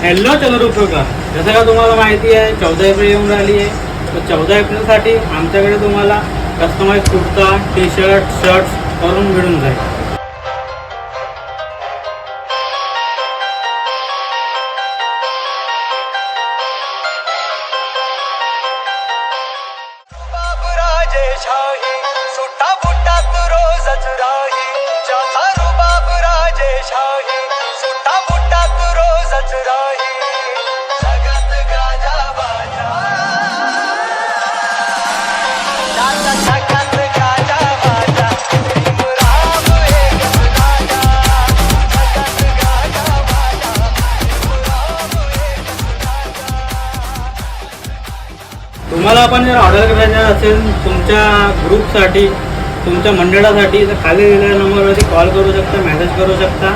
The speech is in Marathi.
हॅलो चंद्रपूरकर, जसं का तुम्हाला माहिती आहे 14 एप्रिल येऊन राहिली आहे. तर 14 एप्रिलसाठी आमच्याकडे तुम्हाला customize kurta, T shirt, shirts करून मिळून जाईल. राजेशाही सुट्टा बुट्टात रोजच राही ज्याचा रुबाब राजेशाही सुट्टा बुट्टात रोजच राही जगात गाजा बाजा दादा जगात गाजा बाजा भीमराव एकच राजा जगात गाजा बाजा भीमराव एकच राजा. तुम्हाला आपण जर ऑर्डर करायचं असेल तुमच्या ग्रुपसाठी, तुमच्या मंडळासाठी, तर खाली दिलेल्या नंबरवरती कॉल करू शकता, मेसेज करू शकता.